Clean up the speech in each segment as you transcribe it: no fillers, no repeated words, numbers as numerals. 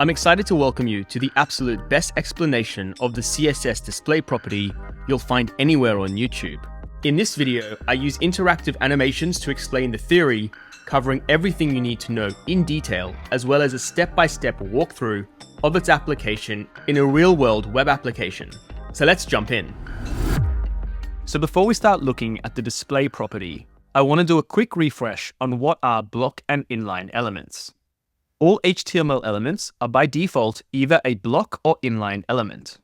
I'm excited to welcome you to the absolute best explanation of the CSS display property you'll find anywhere on YouTube. In this video, I use interactive animations to explain the theory, covering everything you need to know in detail, as well as a step-by-step walkthrough of its application in a real-world web application. So let's jump in. So before we start looking at the display property, I want to do a quick refresh on what are block and inline elements. All HTML elements are by default either a block or inline element.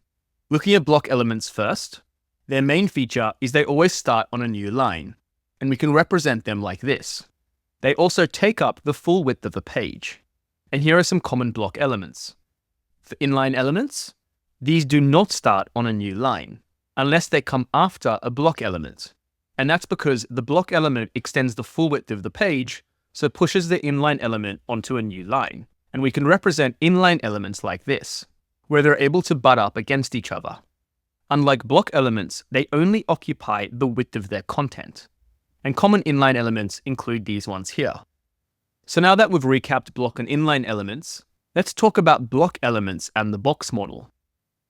Looking at block elements first, their main feature is they always start on a new line, and we can represent them like this. They also take up the full width of the page. And here are some common block elements. For inline elements, these do not start on a new line, unless they come after a block element. And that's because the block element extends the full width of the page, so pushes the inline element onto a new line. And we can represent inline elements like this, where they're able to butt up against each other. Unlike block elements, they only occupy the width of their content. And common inline elements include these ones here. So now that we've recapped block and inline elements, let's talk about block elements and the box model.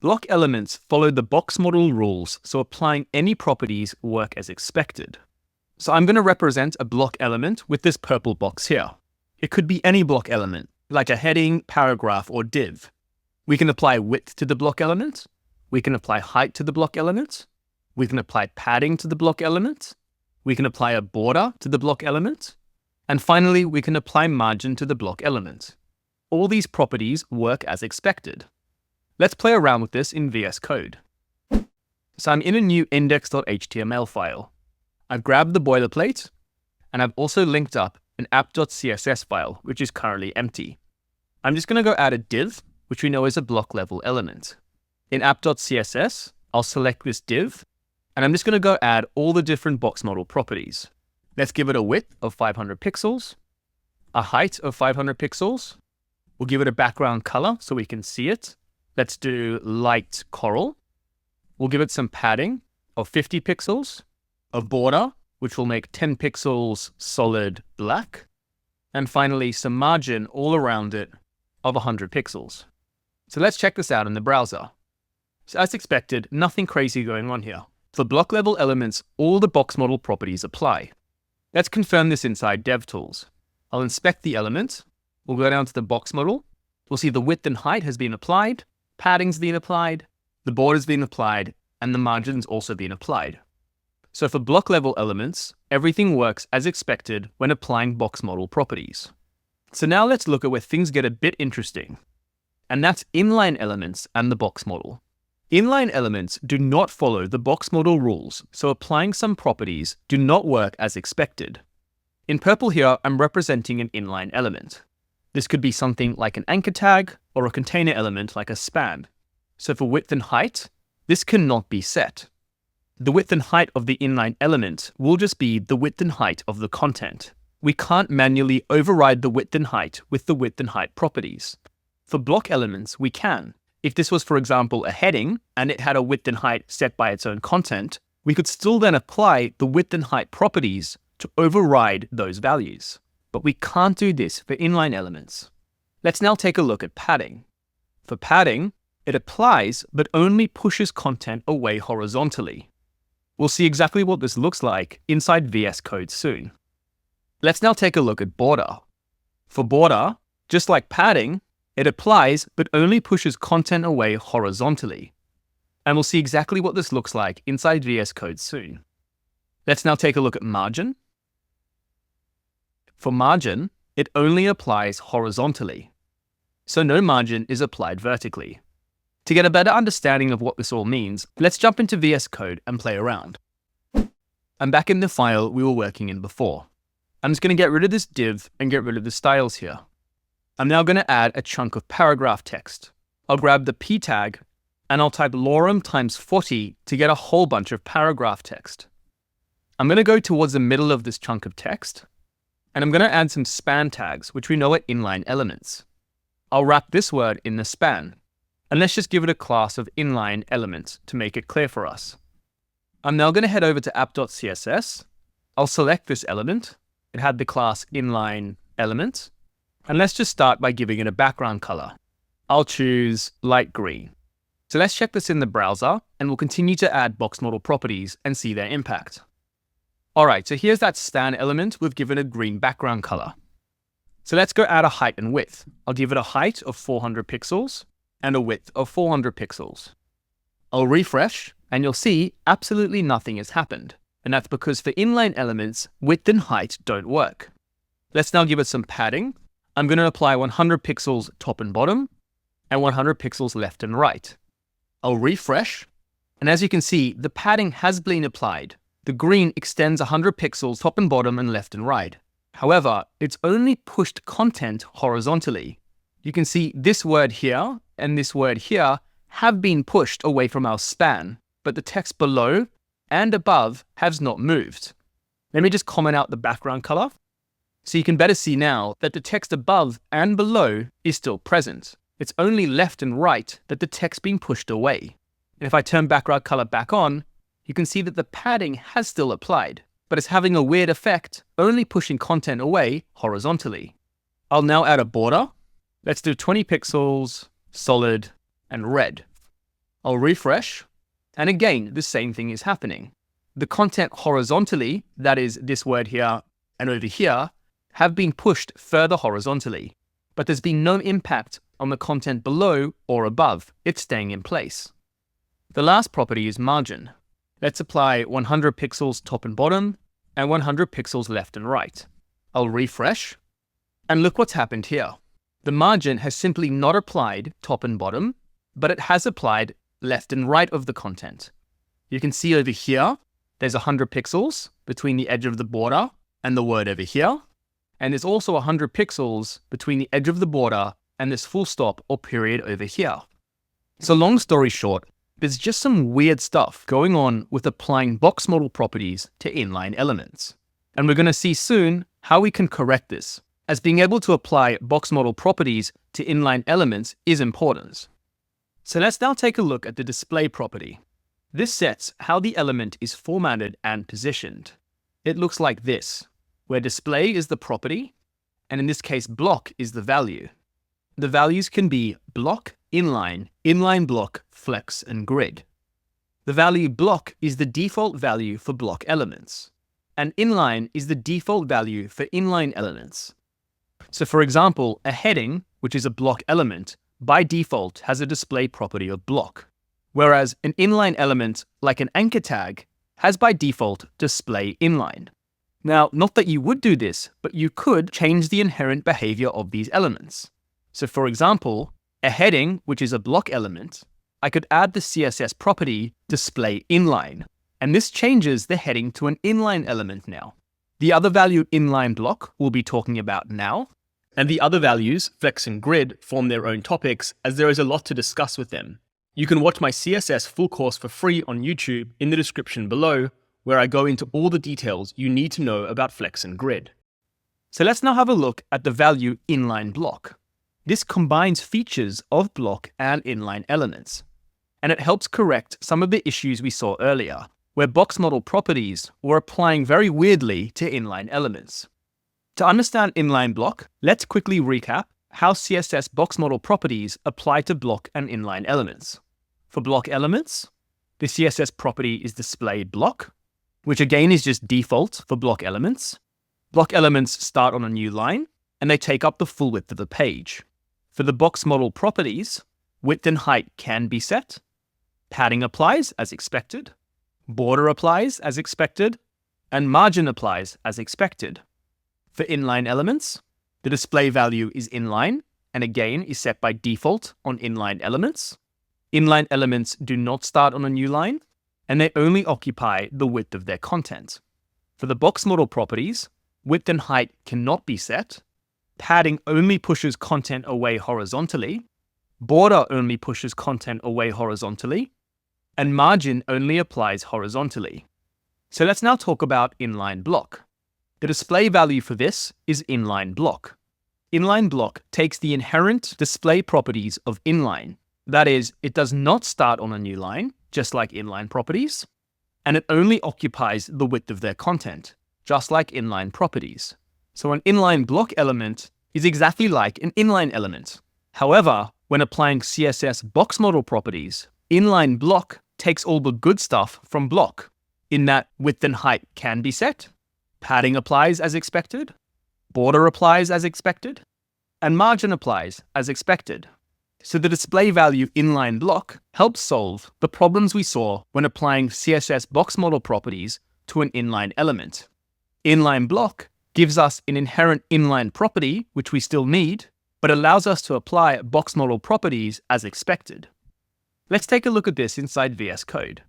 Block elements follow the box model rules, so applying any properties work as expected. So I'm going to represent a block element with this purple box here. It could be any block element, like a heading, paragraph, or div. We can apply width to the block element. We can apply height to the block element. We can apply padding to the block element. We can apply a border to the block element. And finally, we can apply margin to the block element. All these properties work as expected. Let's play around with this in VS Code. So I'm in a new index.html file. I've grabbed the boilerplate, and I've also linked up an app.css file, which is currently empty. I'm just going to go add a div, which we know is a block level element. In app.css, I'll select this div, and I'm just going to go add all the different box model properties. Let's give it a width of 500 pixels, a height of 500 pixels. We'll give it a background color so we can see it. Let's do light coral. We'll give it some padding of 50 pixels. A border, which will make 10 pixels solid black, and finally some margin all around it of 100 pixels. So let's check this out in the browser. So as expected, nothing crazy going on here. For block level elements, all the box model properties apply. Let's confirm this inside DevTools. I'll inspect the element. We'll go down to the box model. We'll see the width and height has been applied, padding's been applied, the border's been applied, and the margin's also been applied. So for block level elements, everything works as expected when applying box model properties. So now let's look at where things get a bit interesting. And that's inline elements and the box model. Inline elements do not follow the box model rules, so applying some properties do not work as expected. In purple here, I'm representing an inline element. This could be something like an anchor tag or a container element like a span. So for width and height, this cannot be set. The width and height of the inline element will just be the width and height of the content. We can't manually override the width and height with the width and height properties. For block elements, we can. If this was, for example, a heading and it had a width and height set by its own content, we could still then apply the width and height properties to override those values. But we can't do this for inline elements. Let's now take a look at padding. For padding, it applies but only pushes content away horizontally. We'll see exactly what this looks like inside VS Code soon. Let's now take a look at border. For border, just like padding, it applies but only pushes content away horizontally. And we'll see exactly what this looks like inside VS Code soon. Let's now take a look at margin. For margin, it only applies horizontally. So no margin is applied vertically. To get a better understanding of what this all means, let's jump into VS Code and play around. I'm back in the file we were working in before. I'm just going to get rid of this div and get rid of the styles here. I'm now going to add a chunk of paragraph text. I'll grab the p tag and I'll type lorem times 40 to get a whole bunch of paragraph text. I'm going to go towards the middle of this chunk of text, and I'm going to add some span tags, which we know are inline elements. I'll wrap this word in the span. And let's just give it a class of inline element to make it clear for us. I'm now going to head over to app.css. I'll select this element. It had the class inline element. And let's just start by giving it a background color. I'll choose light green. So let's check this in the browser, and we'll continue to add box model properties and see their impact. All right, so here's that stan element we've given a green background color. So let's go add a height and width. I'll give it a height of 400 pixels and a width of 400 pixels. I'll refresh, and you'll see absolutely nothing has happened. And that's because for inline elements, width and height don't work. Let's now give it some padding. I'm going to apply 100 pixels top and bottom, and 100 pixels left and right. I'll refresh, and as you can see, the padding has been applied. The green extends 100 pixels top and bottom and left and right. However, it's only pushed content horizontally. You can see this word here and this word here have been pushed away from our span, but the text below and above has not moved. Let me just comment out the background color. So you can better see now that the text above and below is still present. It's only left and right that the text being pushed away. And if I turn background color back on, you can see that the padding has still applied, but it's having a weird effect, only pushing content away horizontally. I'll now add a border. Let's do 20 pixels, solid, and red. I'll refresh, and again, the same thing is happening. The content horizontally, that is this word here and over here, have been pushed further horizontally, but there's been no impact on the content below or above. It's staying in place. The last property is margin. Let's apply 100 pixels top and bottom and 100 pixels left and right. I'll refresh, and look what's happened here. The margin has simply not applied top and bottom, but it has applied left and right of the content. You can see over here, there's 100 pixels between the edge of the border and the word over here. And there's also 100 pixels between the edge of the border and this full stop or period over here. So long story short, there's just some weird stuff going on with applying box model properties to inline elements. And we're going to see soon how we can correct this, as being able to apply box model properties to inline elements is important. So let's now take a look at the display property. This sets how the element is formatted and positioned. It looks like this, where display is the property, and in this case, block is the value. The values can be block, inline, inline-block, flex, and grid. The value block is the default value for block elements, and inline is the default value for inline elements. So for example, a heading, which is a block element, by default has a display property of block, whereas an inline element, like an anchor tag, has by default display inline. Now, not that you would do this, but you could change the inherent behavior of these elements. So for example, a heading, which is a block element, I could add the CSS property display inline, and this changes the heading to an inline element now. The other value Inline-Block we'll be talking about now, and the other values, flex and grid, form their own topics, as there is a lot to discuss with them. You can watch my CSS full course for free on YouTube in the description below, where I go into all the details you need to know about flex and grid. So let's now have a look at the value Inline-Block. This combines features of block and inline elements, and it helps correct some of the issues we saw earlier, where box model properties were applying very weirdly to inline elements. To understand Inline-Block, let's quickly recap how CSS box model properties apply to block and inline elements. For block elements, the CSS property is displayed block, which again is just default for block elements. Block elements start on a new line, and they take up the full width of the page. For the box model properties, width and height can be set, padding applies as expected, border applies as expected, and margin applies as expected. For inline elements, the display value is inline, and again is set by default on inline elements. Inline elements do not start on a new line, and they only occupy the width of their content. For the box model properties, width and height cannot be set, padding only pushes content away horizontally, border only pushes content away horizontally, and margin only applies horizontally. So let's now talk about Inline-Block. The display value for this is Inline-Block. Inline-Block takes the inherent display properties of inline. That is, it does not start on a new line, just like inline properties, and it only occupies the width of their content, just like inline properties. So an Inline-Block element is exactly like an inline element. However, When applying CSS box model properties, Inline-Block takes all the good stuff from block, in that width and height can be set, padding applies as expected, border applies as expected, and margin applies as expected. So the display value Inline-Block helps solve the problems we saw when applying CSS box model properties to an inline element. Inline-Block gives us an inherent inline property, which we still need, but allows us to apply box model properties as expected. Let's take a look at this inside VS Code.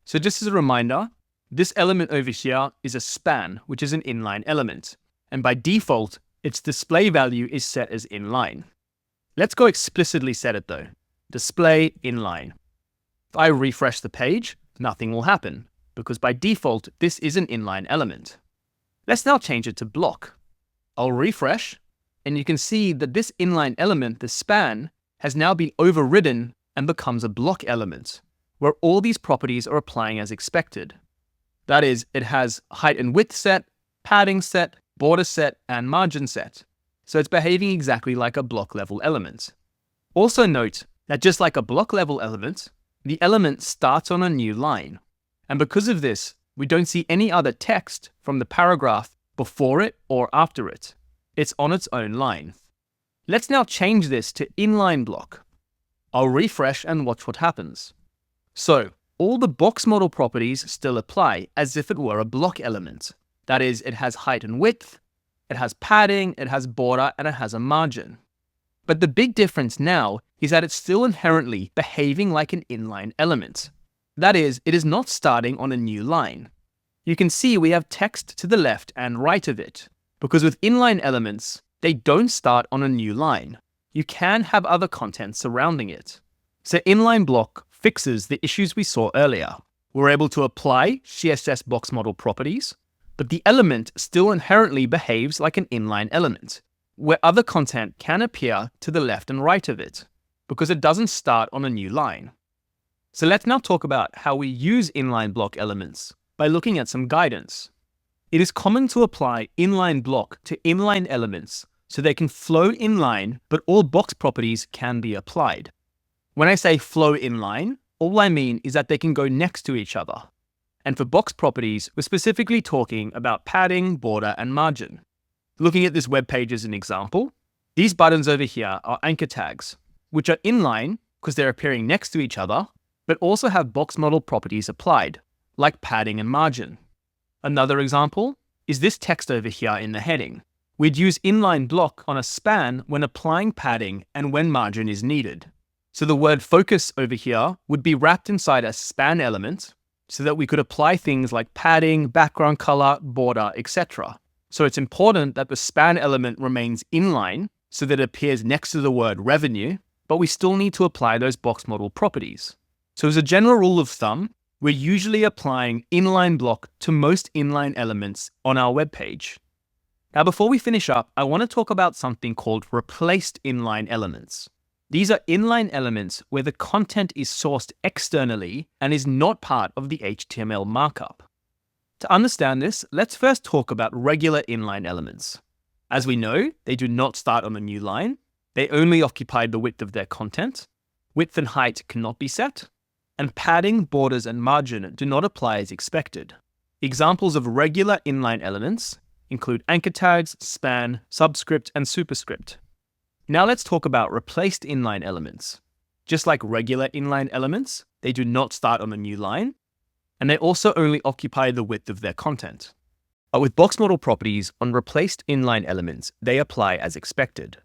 So just as a reminder, this element over here is a span, which is an inline element. And by default, its display value is set as inline. Let's go explicitly set it though. Display inline. If I refresh the page, nothing will happen, because by default, this is an inline element. Let's now change it to block. I'll refresh, and you can see that this inline element, the span, has now been overridden and becomes a block element, where all these properties are applying as expected. That is, it has height and width set, padding set, border set, and margin set. So it's behaving exactly like a block level element. Also note that just like a block level element, the element starts on a new line. And because of this, we don't see any other text from the paragraph before it or after it. It's on its own line. Let's now change this to Inline-Block. I'll refresh and watch what happens. So all the box model properties still apply as if it were a block element. That is, it has height and width, it has padding, it has border, and it has a margin. But the big difference now is that it's still inherently behaving like an inline element. That is, it is not starting on a new line. You can see we have text to the left and right of it, because with inline elements, they don't start on a new line. You can have other content surrounding it. So Inline-Block fixes the issues we saw earlier. We're able to apply CSS box model properties, but the element still inherently behaves like an inline element, where other content can appear to the left and right of it, because it doesn't start on a new line. So let's now talk about how we use Inline-Block elements by looking at some guidance. It is common to apply Inline-Block to inline elements so they can flow inline, but all box properties can be applied. When I say flow inline, all I mean is that they can go next to each other. And for box properties, we're specifically talking about padding, border, and margin. Looking at this web page as an example, these buttons over here are anchor tags, which are inline because they're appearing next to each other, but also have box model properties applied, like padding and margin. Another example is this text over here in the heading. We'd use Inline-Block on a span when applying padding and when margin is needed. So the word focus over here would be wrapped inside a span element so that we could apply things like padding, background color, border, etc. So it's important that the span element remains inline so that it appears next to the word revenue, but we still need to apply those box model properties. So as a general rule of thumb, we're usually applying Inline-Block to most inline elements on our web page. Now, before we finish up, I want to talk about something called replaced inline elements. These are inline elements where the content is sourced externally and is not part of the HTML markup. To understand this, let's first talk about regular inline elements. As we know, they do not start on a new line. They only occupy the width of their content. Width and height cannot be set. And padding, borders, and margin do not apply as expected. Examples of regular inline elements include anchor tags, span, subscript, and superscript. Now let's talk about replaced inline elements. Just like regular inline elements, they do not start on a new line, and they also only occupy the width of their content. But with box model properties on replaced inline elements, they apply as expected.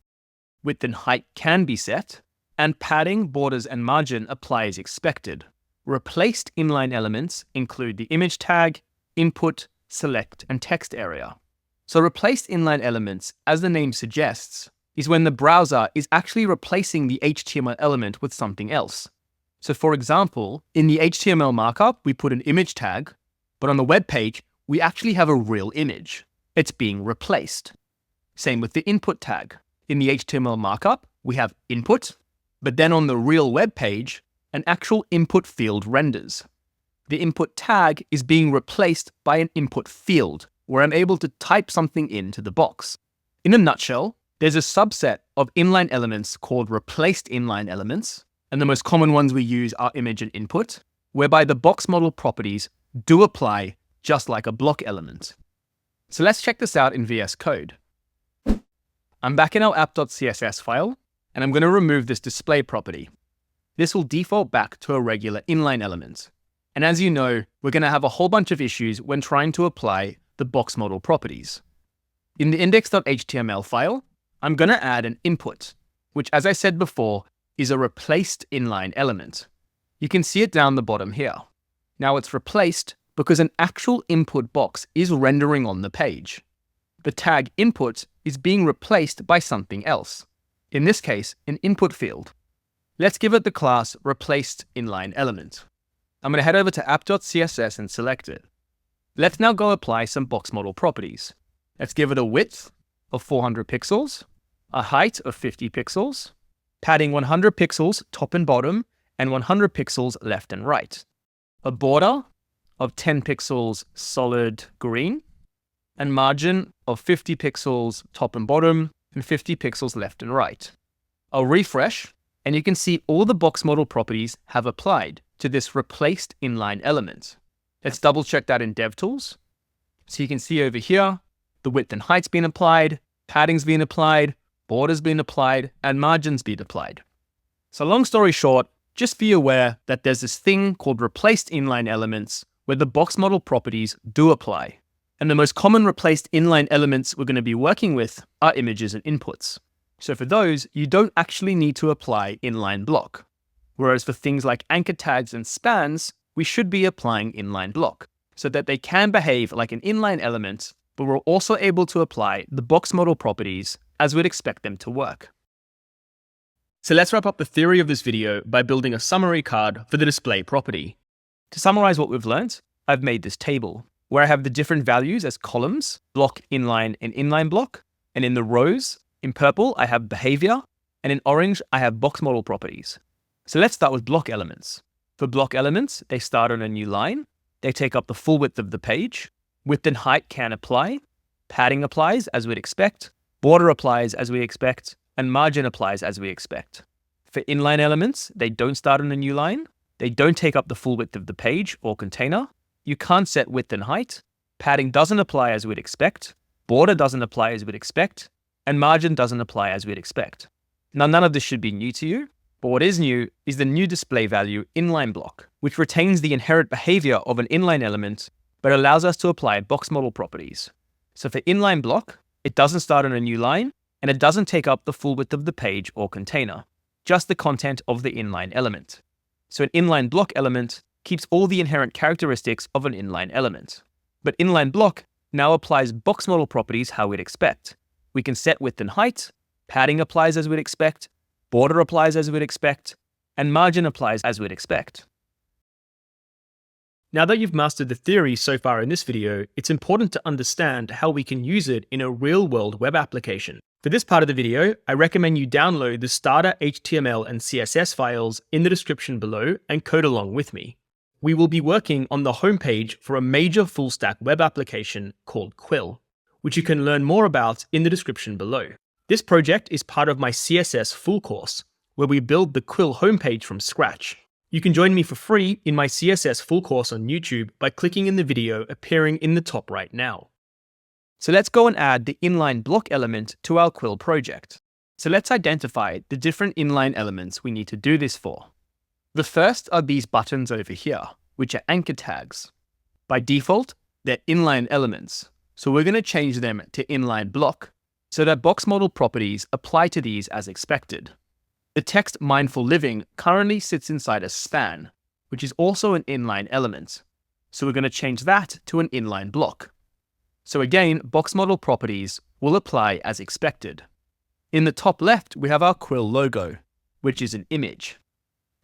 Width and height can be set, and padding, borders, and margin apply as expected. Replaced inline elements include the image tag, input, select, and text area. So replaced inline elements, as the name suggests, is when the browser is actually replacing the HTML element with something else. So for example, in the HTML markup, we put an image tag, but on the web page, we actually have a real image. It's being replaced. Same with the input tag. In the HTML markup, we have input, but then on the real web page, an actual input field renders. The input tag is being replaced by an input field, where I'm able to type something into the box. In a nutshell, There's a subset of inline elements called replaced inline elements, and the most common ones we use are image and input, whereby the box model properties do apply just like a block element. So let's check this out in VS Code. I'm back in our app.css file, and I'm going to remove this display property. This will default back to a regular inline element. And as you know, we're going to have a whole bunch of issues when trying to apply the box model properties. In the index.html file, I'm going to add an input, which, as I said before, is a replaced inline element. You can see it down the bottom here. Now it's replaced because an actual input box is rendering on the page. The tag input is being replaced by something else. In this case, an input field. Let's give it the class replaced inline element. I'm going to head over to app.css and select it. Let's now go apply some box model properties. Let's give it a width of 400 pixels, a height of 50 pixels, padding 100 pixels top and bottom, and 100 pixels left and right. A border of 10 pixels solid green, and margin of 50 pixels top and bottom, and 50 pixels left and right. I'll refresh, and you can see all the box model properties have applied to this replaced inline element. Let's double check that in DevTools. So you can see over here, the width and height's been applied, padding's been applied, border's been applied, and margin's been applied. So long story short, just be aware that there's this thing called replaced inline elements where the box model properties do apply. And the most common replaced inline elements we're going to be working with are images and inputs. So for those, you don't actually need to apply Inline-Block. Whereas for things like anchor tags and spans, we should be applying Inline-Block so that they can behave like an inline element, but we're also able to apply the box model properties as we'd expect them to work. So let's wrap up the theory of this video by building a summary card for the display property. To summarize what we've learned, I've made this table where I have the different values as columns, block, inline, and inline-block. And in the rows, in purple, I have behavior, and in orange, I have box model properties. So let's start with block elements. For block elements, they start on a new line. They take up the full width of the page. Width and height can apply. Padding applies as we'd expect. Border applies as we expect. And margin applies as we expect. For inline elements, they don't start on a new line. They don't take up the full width of the page or container. You can't set width and height. Padding doesn't apply as we'd expect. Border doesn't apply as we'd expect. And margin doesn't apply as we'd expect. Now, none of this should be new to you, but what is new is the new display value Inline-Block, which retains the inherent behavior of an inline element, but allows us to apply box model properties. So for Inline-Block, it doesn't start on a new line, and it doesn't take up the full width of the page or container, just the content of the inline element. So an Inline-Block element keeps all the inherent characteristics of an inline element. But Inline-Block now applies box model properties how we'd expect. We can set width and height, padding applies as we'd expect, border applies as we'd expect, and margin applies as we'd expect. Now that you've mastered the theory so far in this video, it's important to understand how we can use it in a real-world web application. For this part of the video, I recommend you download the starter HTML and CSS files in the description below and code along with me. We will be working on the homepage for a major full-stack web application called Quill, which you can learn more about in the description below. This project is part of my CSS full course, where we build the Quill homepage from scratch. You can join me for free in my CSS full course on YouTube by clicking in the video appearing in the top right now. So let's go and add the Inline-Block element to our Quill project. So let's identify the different inline elements we need to do this for. The first are these buttons over here, which are anchor tags. By default, they're inline elements. So we're going to change them to Inline-Block so that box model properties apply to these as expected. The text mindful living currently sits inside a span, which is also an inline element. So we're going to change that to an Inline-Block. So again, box model properties will apply as expected. In the top left, we have our Quill logo, which is an image.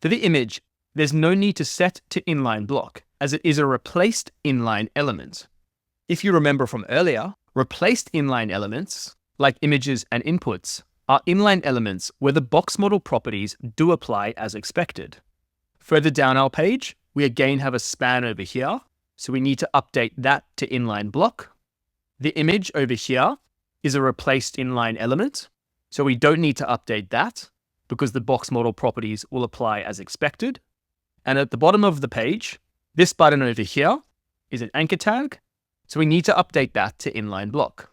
For the image, there's no need to set to Inline-Block, as it is a replaced inline element. If you remember from earlier, replaced inline elements, like images and inputs, are inline elements where the box model properties do apply as expected. Further down our page, we again have a span over here, so we need to update that to Inline-Block. The image over here is a replaced inline element. So we don't need to update that because the box model properties will apply as expected. And at the bottom of the page, this button over here is an anchor tag. So we need to update that to Inline-Block.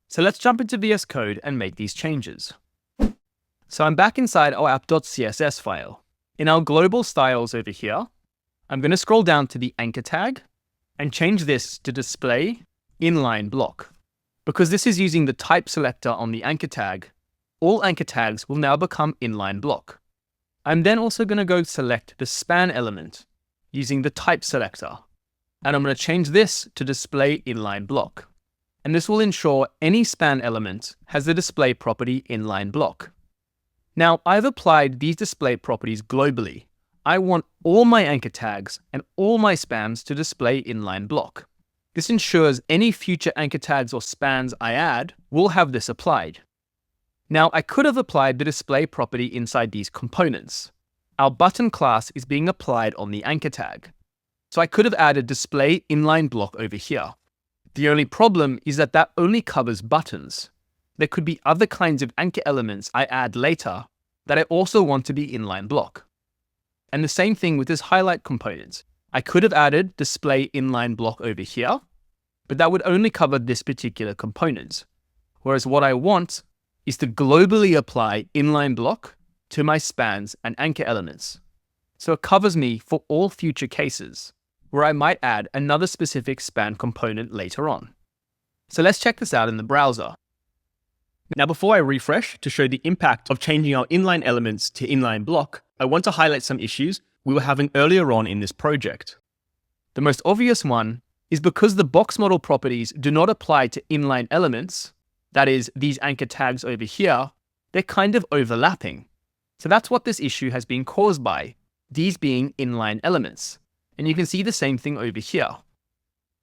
So let's jump into VS Code and make these changes. So I'm back inside our app.css file. In our global styles over here, I'm going to scroll down to the anchor tag and change this to display Inline-Block. Because this is using the type selector on the anchor tag, all anchor tags will now become Inline-Block. I'm then also going to go select the span element using the type selector. And I'm going to change this to display Inline-Block. And this will ensure any span element has the display property Inline-Block. Now, I've applied these display properties globally. I want all my anchor tags and all my spans to display Inline-Block. This ensures any future anchor tags or spans I add will have this applied. Now, I could have applied the display property inside these components. Our button class is being applied on the anchor tag. So I could have added display Inline-Block over here. The only problem is that that only covers buttons. There could be other kinds of anchor elements I add later that I also want to be Inline-Block. And the same thing with this highlight component. I could have added display Inline-Block over here, but that would only cover this particular component. Whereas what I want is to globally apply Inline-Block to my spans and anchor elements. So it covers me for all future cases, where I might add another specific span component later on. So let's check this out in the browser. Now, before I refresh to show the impact of changing our inline elements to Inline-Block, I want to highlight some issues we were having earlier on in this project. The most obvious one is because the box model properties do not apply to inline elements, that is, these anchor tags over here, they're kind of overlapping. So that's what this issue has been caused by, these being inline elements. And you can see the same thing over here.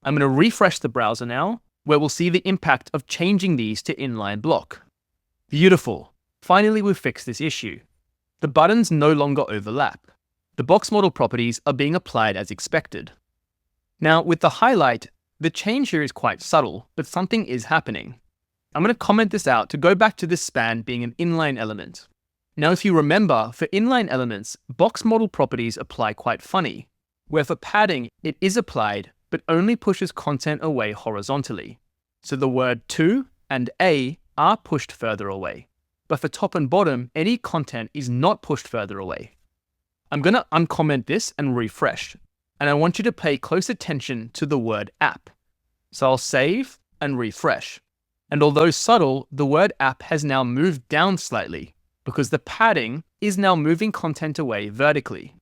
I'm going to refresh the browser now, where we'll see the impact of changing these to Inline-Block. Beautiful. Finally, we've fixed this issue. The buttons no longer overlap. The box model properties are being applied as expected. Now, with the highlight, the change here is quite subtle, but something is happening. I'm going to comment this out to go back to this span being an inline element. Now, if you remember, for inline elements, box model properties apply quite funny, where for padding, it is applied, but only pushes content away horizontally. So the word to and a are pushed further away. But for top and bottom, any content is not pushed further away. I'm going to uncomment this and refresh. And I want you to pay close attention to the word app. So I'll save and refresh. And although subtle, the word app has now moved down slightly because the padding is now moving content away vertically.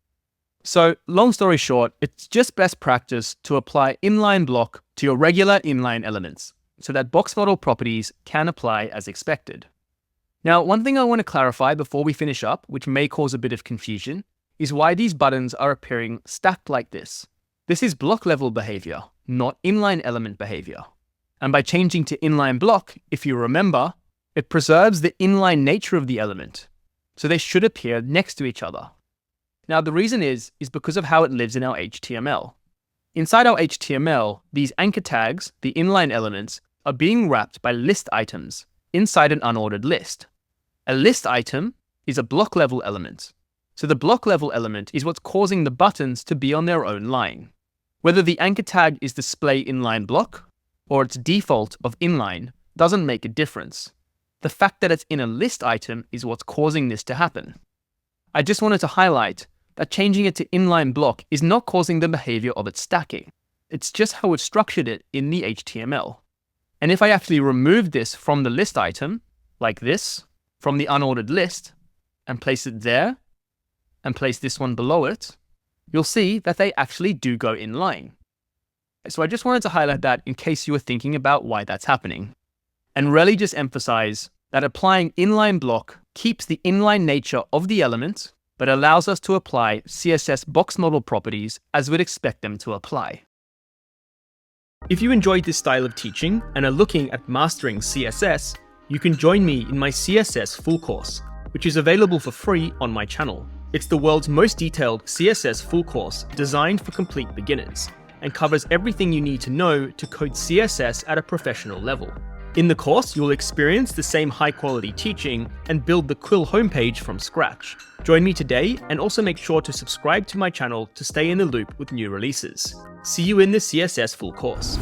So long story short, it's just best practice to apply Inline-Block to your regular inline elements so that box model properties can apply as expected. Now, one thing I want to clarify before we finish up, which may cause a bit of confusion, is why these buttons are appearing stacked like this. This is block level behavior, not inline element behavior. And by changing to Inline-Block, if you remember, it preserves the inline nature of the element. So they should appear next to each other. Now, the reason is because of how it lives in our HTML. Inside our HTML, these anchor tags, the inline elements, are being wrapped by list items inside an unordered list. A list item is a block level element. So the block level element is what's causing the buttons to be on their own line. Whether the anchor tag is display Inline-Block or its default of inline doesn't make a difference. The fact that it's in a list item is what's causing this to happen. I just wanted to highlight that changing it to Inline-Block is not causing the behavior of its stacking. It's just how we've structured it in the HTML. And if I actually remove this from the list item, like this, from the unordered list, and place it there, and place this one below it, you'll see that they actually do go in line. So I just wanted to highlight that in case you were thinking about why that's happening. And really just emphasize that applying Inline-Block keeps the inline nature of the element, but allows us to apply CSS box model properties as we'd expect them to apply. If you enjoyed this style of teaching and are looking at mastering CSS, you can join me in my CSS full course, which is available for free on my channel. It's the world's most detailed CSS full course designed for complete beginners and covers everything you need to know to code CSS at a professional level. In the course, you'll experience the same high-quality teaching and build the Quill homepage from scratch. Join me today, and also make sure to subscribe to my channel to stay in the loop with new releases. See you in the CSS full course.